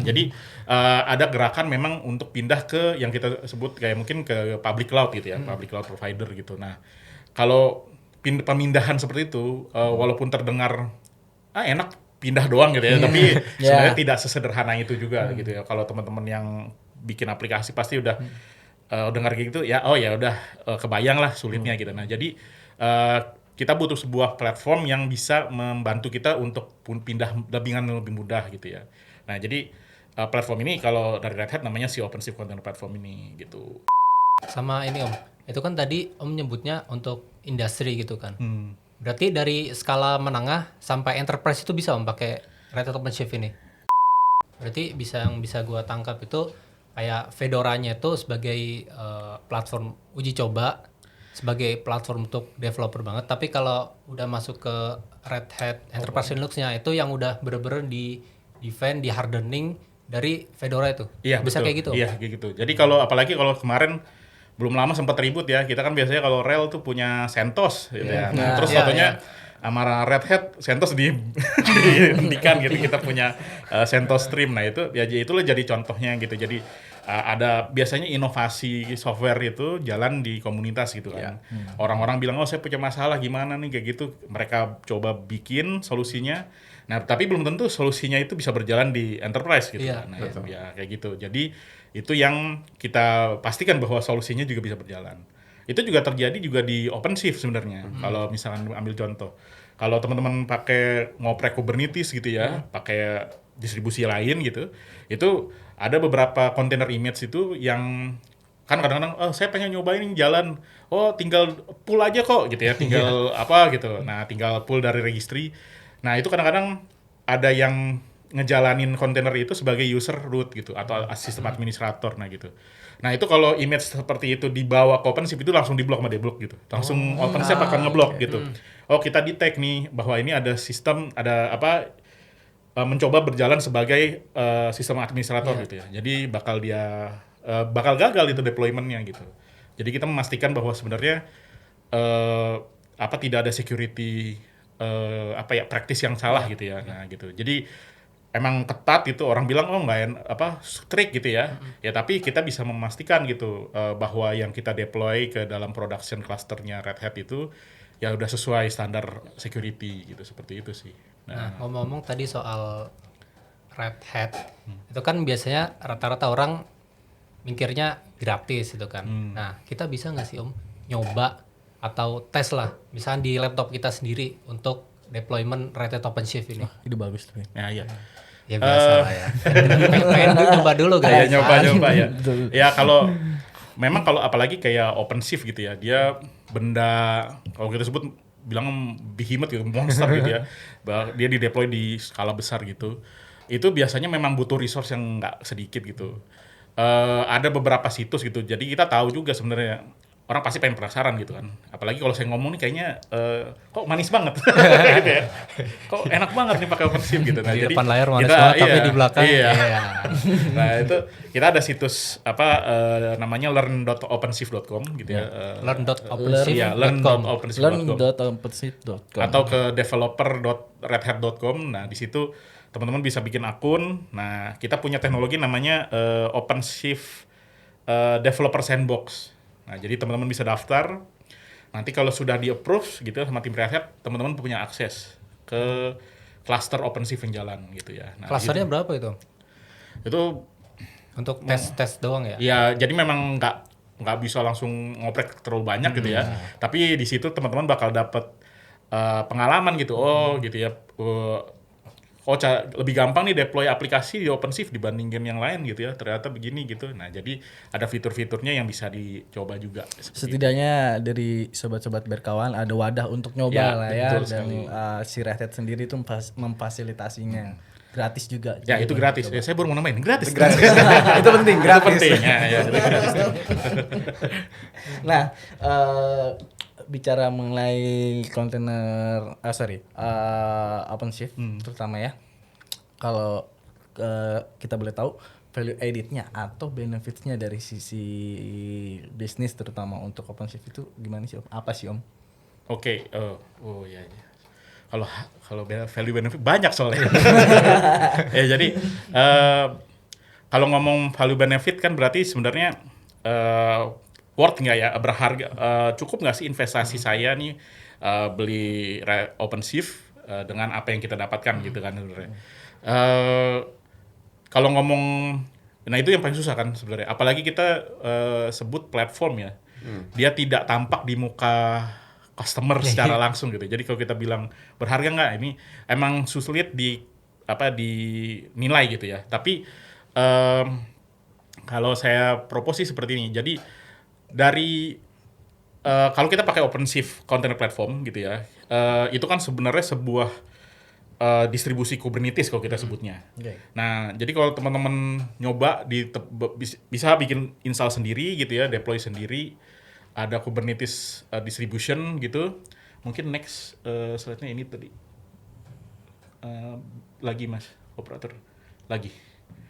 Jadi ada gerakan memang untuk pindah ke yang kita sebut kayak mungkin ke public cloud gitu ya, public cloud provider gitu. Nah, kalau pemindahan seperti itu, walaupun terdengar enak pindah doang gitu ya, tapi sebenarnya tidak sesederhana itu juga gitu ya. Kalau teman-teman yang bikin aplikasi pasti udah dengar gitu ya, oh ya udah kebayang lah sulitnya gitu. Nah, jadi kita butuh sebuah platform yang bisa membantu kita untuk pindah dengan lebih mudah gitu ya. Nah, jadi platform ini kalau dari Red Hat namanya si OpenShift Container Platform ini gitu. Sama ini Om, itu kan tadi Om nyebutnya untuk industri gitu kan. Berarti dari skala menengah sampai enterprise itu bisa Om pakai Red Hat OpenShift ini. Berarti yang bisa gua tangkap itu kayak Fedoranya itu sebagai platform uji coba, sebagai platform untuk developer banget. Tapi kalau udah masuk ke Red Hat Enterprise Linux-nya itu yang udah bener-bener di defend, di hardening dari Fedora itu. Iya, Bisa betul. kayak gitu. Iya, kayak gitu. Jadi apalagi kalau kemarin belum lama sempat ribut ya. Kita kan biasanya kalau rel tuh punya CentOS gitu ya. Nah, terus fotonya sama Red Hat CentOS dihentikan gitu. Kita punya CentOS Stream. Nah, itulah jadi contohnya gitu. Jadi ada biasanya inovasi software itu jalan di komunitas gitu kan. Orang-orang bilang, "Oh, saya punya masalah gimana nih?" kayak gitu. Mereka coba bikin solusinya. Nah, tapi belum tentu solusinya itu bisa berjalan di enterprise gitu. Iya, Nah, ya kayak gitu. Jadi itu yang kita pastikan bahwa solusinya juga bisa berjalan. Itu juga terjadi juga di OpenShift sebenarnya. Kalau misalkan ambil contoh, kalau teman-teman pakai ngoprek Kubernetes gitu ya, pakai distribusi lain gitu, itu ada beberapa container image itu yang kan kadang-kadang saya pengen nyobain jalan, tinggal pull aja kok gitu ya, tinggal apa gitu. Nah, tinggal pull dari registry. Nah, itu kadang-kadang ada yang ngejalanin kontainer itu sebagai user root gitu atau sistem administrator gitu. Nah, itu kalau image seperti itu dibawa ke OpenShift itu langsung diblok sama deblok gitu. Langsung OpenShift akan ngeblok gitu. Kita detect nih bahwa ini ada sistem mencoba berjalan sebagai sistem administrator gitu ya. Jadi bakal gagal itu deployment-nya gitu. Jadi kita memastikan bahwa sebenarnya tidak ada security praktis yang salah gitu ya. Nah, gitu. Jadi emang ketat gitu, orang bilang strict gitu ya. Ya tapi kita bisa memastikan gitu bahwa yang kita deploy ke dalam production clusternya Red Hat itu ya udah sesuai standar security gitu, seperti itu sih. Nah, ngomong-ngomong tadi soal Red Hat, itu kan biasanya rata-rata orang mikirnya gratis gitu kan. Nah, kita bisa nggak sih Om nyoba atau tes lah, misalnya di laptop kita sendiri untuk deployment Red Hat OpenShift ini? Itu bagus tuh. Ya, iya. Ya biasa lah ya. Pengen nyoba dulu guys. Ya, nyoba ya. Ya memang kalau apalagi kayak OpenShift gitu ya, dia benda kalau kita sebut bilang behemoth gitu, monster gitu ya. Dia dideploy di skala besar gitu. Itu biasanya memang butuh resource yang nggak sedikit gitu. Ada beberapa situs gitu. Jadi kita tahu juga sebenarnya orang pasti pengen penasaran gitu kan. Apalagi kalau saya ngomong nih kayaknya kok manis banget gitu ya. Kok enak banget nih pakai OpenShift gitu. Nah, di jadi depan layar manis banget tapi di belakang Nah, itu kita ada situs namanya learn.openshift.com gitu ya. learn.openshift.com atau ke developer.redhat.com. Nah, di situ teman-teman bisa bikin akun. Nah, kita punya teknologi namanya OpenShift Developer Sandbox. Nah, jadi teman-teman bisa daftar. Nanti kalau sudah di-approve gitu sama tim Red Hat, teman-teman punya akses ke cluster OpenShift yang jalan gitu ya. Nah, clusternya berapa itu? Itu untuk tes doang ya? Ya, jadi memang nggak bisa langsung ngoprek terlalu banyak gitu ya. Tapi di situ teman-teman bakal dapat pengalaman gitu. Gitu ya. Lebih gampang nih deploy aplikasi di OpenShift dibandingin yang lain gitu ya. Ternyata begini gitu. Nah, jadi ada fitur-fiturnya yang bisa dicoba juga. Setidaknya dari sobat-sobat berkawan ada wadah untuk nyoba lah ya. Dan si Red Hat sendiri itu memfasilitasinya. Gratis juga. Ya, itu gratis. Ya, saya baru mau nambahin. Gratis. Itu penting, gratis. Ya, Nah, bicara mengenai kontainer, OpenShift terutama ya. Kalau kita boleh tahu value added-nya atau benefits-nya dari sisi bisnis terutama untuk OpenShift itu gimana sih Om? Apa sih Om? Oke, ya. Kalau value benefit banyak soalnya. Ya, jadi kalau ngomong value benefit kan berarti sebenarnya worth nggak ya, berharga, cukup nggak sih investasi saya nih beli OpenShift dengan apa yang kita dapatkan gitu kan sebenarnya. Kalau ngomong, nah itu yang paling susah kan sebenarnya. Apalagi kita sebut platform ya, dia tidak tampak di muka customer secara langsung gitu. Jadi kalau kita bilang berharga nggak, ini emang sulit dinilai gitu ya. Tapi kalau saya propose sih seperti ini. Jadi dari kalau kita pakai OpenShift Container Platform gitu ya, itu kan sebenarnya sebuah distribusi Kubernetes kalau kita sebutnya. Okay. Nah, jadi kalau teman-teman nyoba bisa bikin install sendiri gitu ya, deploy sendiri, ada Kubernetes distribution gitu. Mungkin next slide-nya ini tadi. Lagi Mas, operator. Lagi.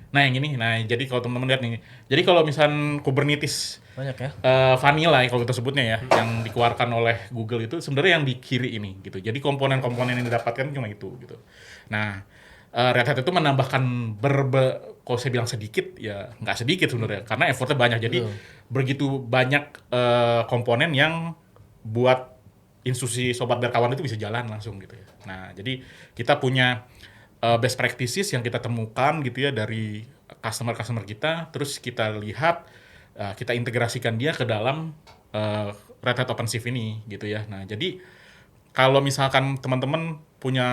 Nah, yang ini. Nah, jadi kalau teman-teman lihat nih. Jadi kalau misal Kubernetes Banyak ya. vanilla kalau kita sebutnya ya, yang dikeluarkan oleh Google itu sebenarnya yang di kiri ini gitu. Jadi komponen-komponen yang didapatkan cuma itu gitu. Nah, Red Hat itu menambahkan kalau saya bilang sedikit ya nggak sedikit sebenarnya karena effortnya banyak. Jadi begitu banyak komponen yang buat institusi sobat berkawan itu bisa jalan langsung gitu ya. Nah, jadi kita punya best practices yang kita temukan gitu ya dari customer kita, terus kita lihat kita integrasikan dia ke dalam Red Hat OpenShift ini gitu ya. Nah, jadi kalau misalkan teman-teman punya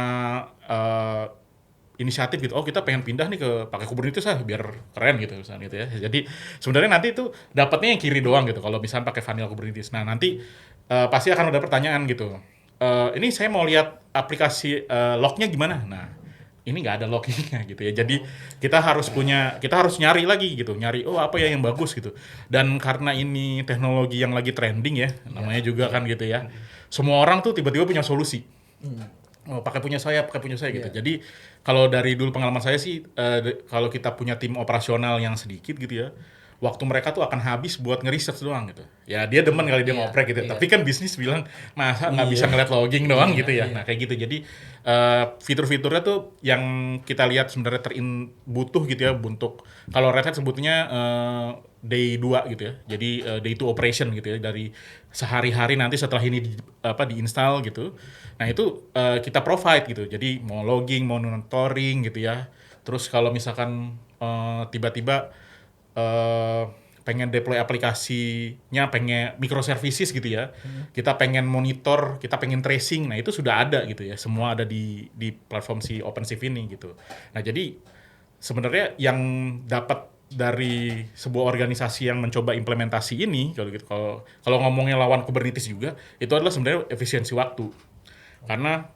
inisiatif gitu, kita pengen pindah nih ke pakai Kubernetes biar keren gitu misalnya gitu ya. Jadi sebenarnya nanti itu dapatnya yang kiri doang gitu kalau misalnya pakai vanilla Kubernetes. Nah, nanti pasti akan ada pertanyaan gitu. Ini saya mau lihat aplikasi lognya gimana? Nah, ini nggak ada lognya gitu ya. Jadi kita harus nyari lagi gitu, nyari apa ya yang bagus gitu. Dan karena ini teknologi yang lagi trending ya, namanya juga kan gitu ya. Semua orang tuh tiba-tiba punya solusi. Pakai punya saya gitu. Jadi kalau dari dulu pengalaman saya sih, kalau kita punya tim operasional yang sedikit gitu ya, waktu mereka tuh akan habis buat nge-research doang gitu. Ya dia demen kali dia ngoprek gitu. Tapi kan bisnis bilang masa nggak bisa ngeliat logging doang gitu ya. Nah kayak gitu. Jadi fitur-fiturnya tuh yang kita lihat sebenarnya butuh gitu ya untuk kalau Red Hat sebutnya day 2 gitu ya. Jadi day 2 operation gitu ya dari sehari-hari nanti setelah ini diinstal gitu. Nah itu kita provide gitu. Jadi mau logging, mau monitoring gitu ya. Terus kalau misalkan tiba-tiba pengen deploy aplikasinya, pengen microservices gitu ya, kita pengen monitor, kita pengen tracing, nah itu sudah ada gitu ya, semua ada di platform si OpenShift ini gitu. Nah jadi sebenarnya yang dapat dari sebuah organisasi yang mencoba implementasi ini, kalau ngomongnya lawan Kubernetes juga, itu adalah sebenarnya efisiensi waktu, karena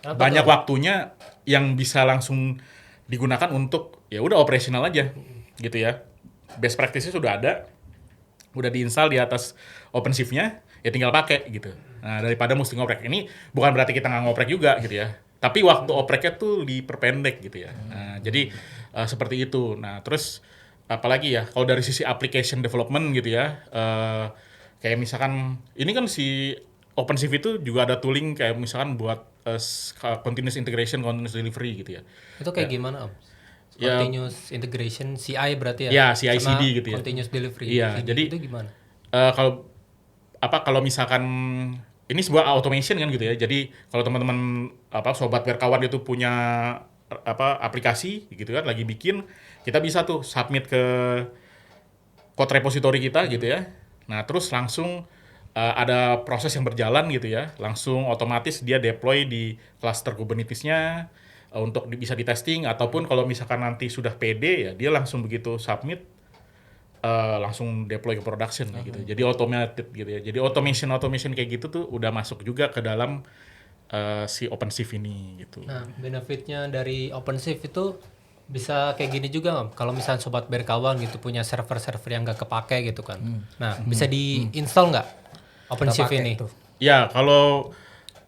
banyak waktunya yang bisa langsung digunakan untuk ya udah operasional aja gitu ya. Best practice-nya sudah ada, udah diinstal di atas OpenShift-nya, ya tinggal pakai gitu. Nah, daripada mesti ngoprek. Ini bukan berarti kita nggak ngoprek juga gitu ya. Tapi waktu opreknya tuh diperpendek gitu ya. Nah, jadi seperti itu. Nah, terus apalagi ya, kalau dari sisi application development gitu ya, kayak misalkan, ini kan si OpenShift itu juga ada tooling kayak misalkan buat continuous integration, continuous delivery gitu ya. Itu kayak gimana, Om? Continuous integration CI berarti ya? Ya, CI/CD gitu ya. Continuous delivery. Iya, jadi itu gimana? Kalau misalkan ini sebuah automation kan gitu ya. Jadi kalau teman-teman sobat berkawan itu punya aplikasi gitu kan lagi bikin, kita bisa tuh submit ke code repository kita gitu ya. Nah, terus langsung ada proses yang berjalan gitu ya. Langsung otomatis dia deploy di cluster Kubernetes-nya untuk bisa di testing, ataupun kalau misalkan nanti sudah pede ya dia langsung begitu submit langsung deploy ke production gitu. Jadi automated gitu ya. Jadi automation kayak gitu tuh udah masuk juga ke dalam si OpenShift ini gitu. Nah, benefitnya dari OpenShift itu bisa kayak gini juga, Om. Kalau misalnya sobat berkawan gitu punya server-server yang nggak kepake gitu kan. Nah, bisa diinstal nggak OpenShift ini? Itu. Ya, kalau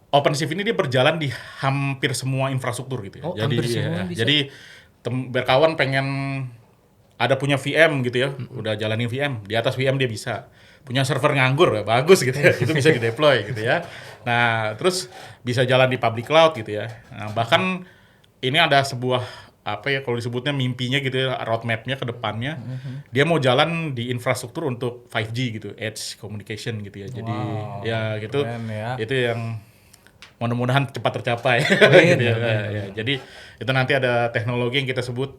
OpenShift ini dia berjalan di hampir semua infrastruktur gitu ya. Jadi berkawan pengen ada punya VM gitu ya, udah jalanin VM, di atas VM dia bisa. Punya server nganggur, bagus gitu ya, itu bisa di-deploy gitu ya. Nah, terus bisa jalan di public cloud gitu ya. Nah, bahkan ini ada sebuah apa ya kalau disebutnya mimpinya gitu ya, roadmap-nya ke depannya. Dia mau jalan di infrastruktur untuk 5G gitu, edge communication gitu ya. Jadi ya gitu. keren ya. Itu yang mudah-mudahan cepat tercapai. gitu ya. Ya, jadi itu nanti ada teknologi yang kita sebut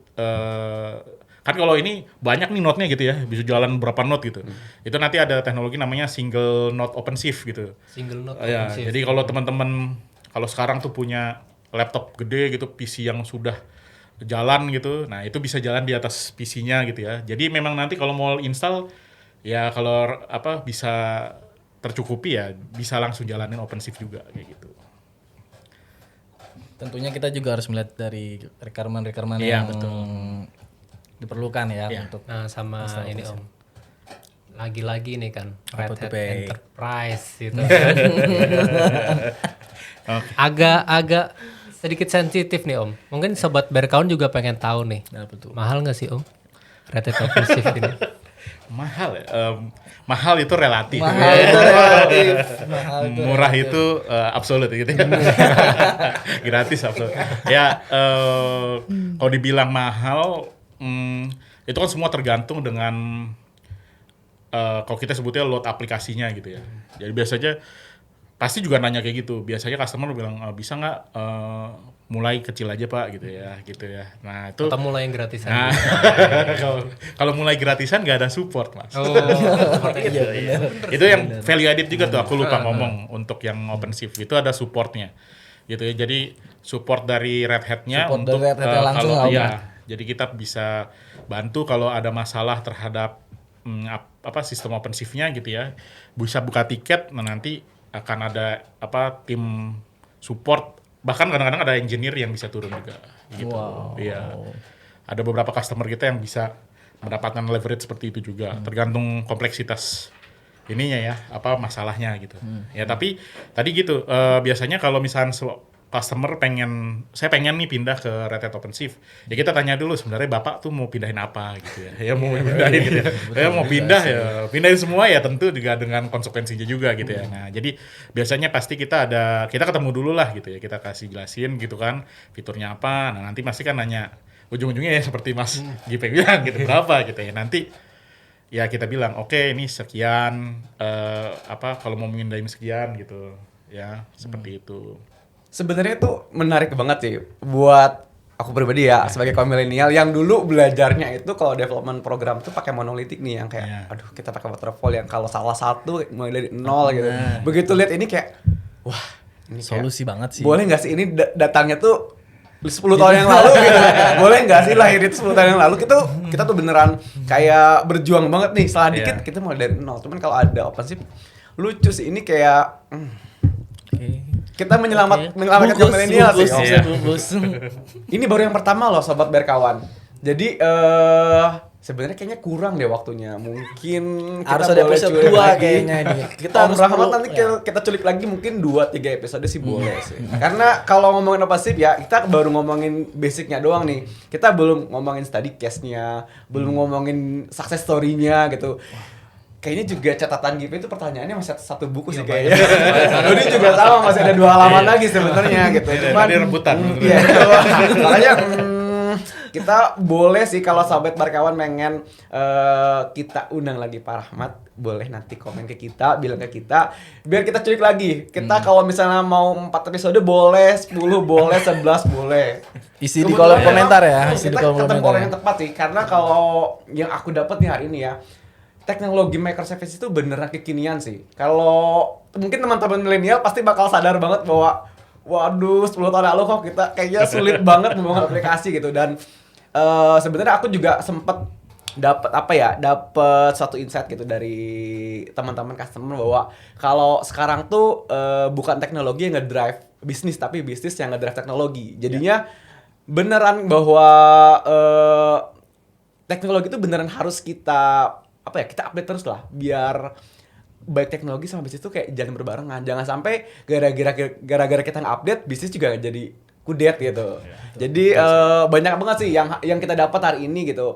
kan kalau ini banyak nih node-nya gitu ya, bisa jalan berapa node gitu. Itu nanti ada teknologi namanya single node OpenShift gitu. Single node Ya, OpenShift. jadi kalau teman-teman kalau sekarang tuh punya laptop gede gitu, PC yang sudah jalan gitu, nah itu bisa jalan di atas PC-nya gitu ya. Jadi memang nanti kalau mau install ya kalau apa bisa tercukupi ya bisa langsung jalanin OpenShift juga kayak gitu. Tentunya kita juga harus melihat dari requirement Iya, yang diperlukan ya Iya. untuk Nah sama ini Om, lagi-lagi nih kan Apa Red tuh, Hat Pe? Enterprise gitu kan. Agak sedikit sensitif nih Om. Mungkin sobat Berkaun juga pengen tahu nih. apa tuh. Mahal nggak sih Om Red Hat OpenShift ini? Mahal ya. Mahal itu relatif. Mahal itu relatif. Mahal itu Murah itu absolut gitu ya. Gratis absolut. Ya kalau dibilang mahal itu kan semua tergantung dengan kalau kita sebutnya load aplikasinya gitu ya. Jadi biasanya pasti juga nanya kayak gitu. Biasanya customer bilang bisa nggak mulai kecil aja Pak gitu ya. Nah itu Atau mulai yang gratisan? nah, kalau mulai gratisan nggak ada support Mas. Oh, Iya, benar. Itu yang value added juga tuh aku lupa ngomong untuk yang OpenShift itu ada supportnya gitu ya. Jadi support dari Red Hat-nya Support untuk dari Red Hat-nya langsung kalau nggak, iya, jadi kita bisa bantu kalau ada masalah terhadap sistem OpenShift-nya gitu ya. Bisa buka tiket, nah nanti akan ada tim support, bahkan kadang-kadang ada engineer yang bisa turun juga gitu. Wow. Iya. Ada beberapa customer kita yang bisa mendapatkan leverage seperti itu juga, tergantung kompleksitas ininya ya, masalahnya gitu. Ya tapi tadi gitu, biasanya kalau misalnya customer saya pengen nih pindah ke Red Hat OpenShift, ya kita tanya dulu sebenarnya Bapak tuh mau pindahin apa gitu ya. Ya mau pindahin gitu ya. Ya mau pindah ya, pindahin semua ya tentu juga dengan konsekuensinya juga gitu ya. Nah, jadi biasanya pasti kita ketemu dulu lah gitu ya. Kita kasih jelasin gitu kan fiturnya apa. Nah, nanti pasti kan nanya ujung-ujungnya ya seperti Mas Gipe bilang gitu berapa gitu ya. Nanti ya kita bilang oke, ini sekian kalau mau mindahin sekian gitu ya, seperti itu. Sebenarnya itu menarik banget sih buat aku pribadi ya sebagai kaum milenial yang dulu belajarnya itu kalau development program tuh pakai monolitik nih yang kayak aduh kita pakai waterfall yang kalau salah satu mulai dari nol gitu. Begitu lihat ini kayak wah ini Solusi banget sih. boleh nggak sih ini datangnya tuh 10 tahun yang lalu gitu. Boleh nggak sih lahir itu 10 tahun yang lalu kita tuh beneran kayak berjuang banget nih. Setelah dikit kita mulai dari nol. Cuman kalau ada OpenShift lucu sih ini kayak kita menyelamatkan kaum milenial sih. Ini baru yang pertama loh sobat berkawan. Jadi sebenarnya kayaknya kurang deh waktunya. Mungkin kita Harus ada boleh episode culik 2 lagi. kayaknya ini. Kita harus Rahmat nanti kita culik lagi mungkin 2-3 episode sih boleh sih. Karena kalau ngomongin OpenShift ya kita baru ngomongin basicnya doang nih. Kita belum ngomongin study case-nya, belum ngomongin success story-nya gitu. Kayaknya juga catatan GP itu pertanyaannya masih satu buku sih kayaknya. Dodi juga sama masih ada 2 halaman lagi sebenarnya gitu. Cuman Tadi rebutan. Iya, betul. Makanya kita boleh sih kalau sahabat Barkawan pengen kita undang lagi Pak Rahmat, boleh nanti komen ke kita, bilang ke kita biar kita culik lagi. Kita kalau misalnya mau 4 episode boleh, 10 boleh, 11 boleh. Isi di kolom komentar ya. Isi di Kita kolom ketemu komentar. orang yang tepat sih karena kalau yang aku dapat nih hari ini ya teknologi microservice itu beneran kekinian sih. Kalau mungkin teman-teman milenial pasti bakal sadar banget bahwa waduh 10 tahun lalu kok kita kayaknya sulit banget membangun aplikasi gitu. Dan sebenarnya aku juga sempet dapat suatu insight gitu dari teman-teman customer bahwa kalau sekarang tuh bukan teknologi yang ngedrive bisnis tapi bisnis yang ngedrive teknologi. Jadinya beneran bahwa teknologi itu beneran harus kita kita update terus lah biar baik teknologi sama bisnis itu kayak jalan berbarengan. Jangan sampai gara-gara kita nge-update bisnis juga jadi kudet gitu. Jadi banyak banget sih yang kita dapat hari ini gitu.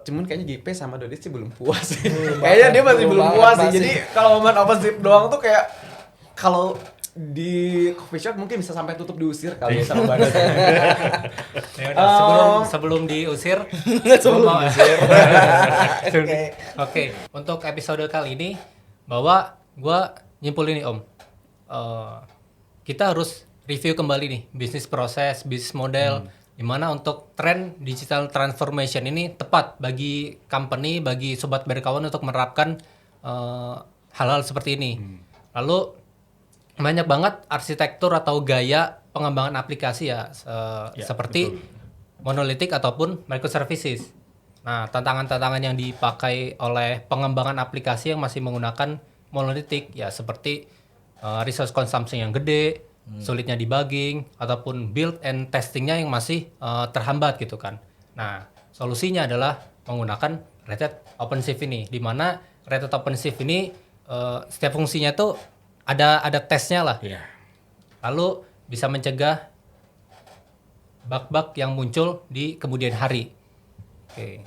Cuman kayaknya GP sama Dodi sih belum puas sih. Kayaknya dia masih belum puas sih. Jadi kalau momen OpenShift doang tuh kayak kalau di coffee shop mungkin bisa sampai tutup diusir kali ya sama badan. Ya udah, sebelum diusir, Sebelum diusir. Oke, untuk episode kali ini bahwa gua nyimpulin nih Om, kita harus review kembali nih bisnis proses, bisnis model, dimana untuk tren digital transformation ini tepat bagi company, bagi sobat berkawan untuk menerapkan hal-hal seperti ini. Lalu banyak banget arsitektur atau gaya pengembangan aplikasi ya, seperti monolitik ataupun microservices. Nah, tantangan-tantangan yang dipakai oleh pengembangan aplikasi yang masih menggunakan monolitik ya seperti resource consumption yang gede, sulitnya debugging ataupun build and testingnya yang masih terhambat gitu kan. Nah, solusinya adalah menggunakan Red Hat OpenShift ini, di mana Red Hat OpenShift ini setiap fungsinya tuh ada tesnya lah. Iya. Lalu bisa mencegah bug-bug yang muncul di kemudian hari. Oke.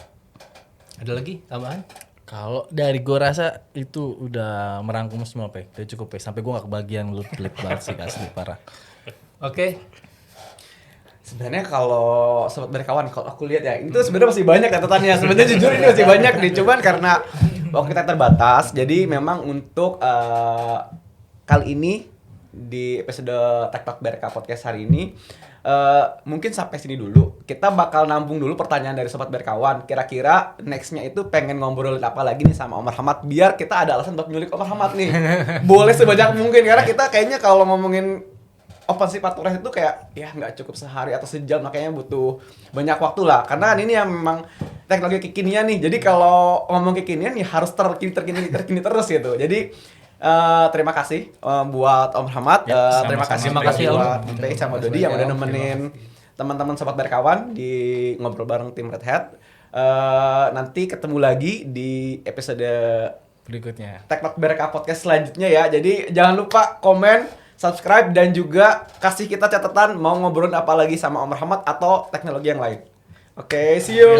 Ada lagi tambahan? Kalau dari gue rasa itu udah merangkum semua, Pe. Udah cukup, Pe. Sampai gue gak kebagian, lu pelit banget sih, asli parah. Oke. Sebenarnya kalau sobat berkawan, kalau aku lihat ya, itu sebenarnya masih banyak catatannya. Sebenarnya jujur ini masih banyak nih, cuman karena waktu kita terbatas, jadi memang untuk kali ini di episode Tech Talk BRK Podcast hari ini mungkin sampai sini dulu. Kita bakal nampung dulu pertanyaan dari sobat berkawan. Kira-kira nextnya itu pengen ngobrolin apa lagi nih sama Omar Hamad, biar kita ada alasan buat nyulik Omar Hamad nih. Boleh sebanyak mungkin, karena kita kayaknya kalau ngomongin OpenShift atau Red itu kayak ya nggak cukup sehari atau sejam, makanya butuh banyak waktu lah. Karena ini yang memang teknologi kekinian nih. Jadi kalau ngomong kekinian ya harus terkini terus gitu. Jadi terima kasih buat Om Hamad. Terima kasih buat Pei sama Dodi yang udah nemenin teman-teman sobat berkawan di ngobrol bareng tim Red Hat. Nanti ketemu lagi di episode Berikutnya. Tech Talk BRK Podcast selanjutnya ya. Jadi jangan lupa komen, subscribe, dan juga kasih kita catatan mau ngobrolin apa lagi sama Omar Hamad atau teknologi yang lain. Oke, see you.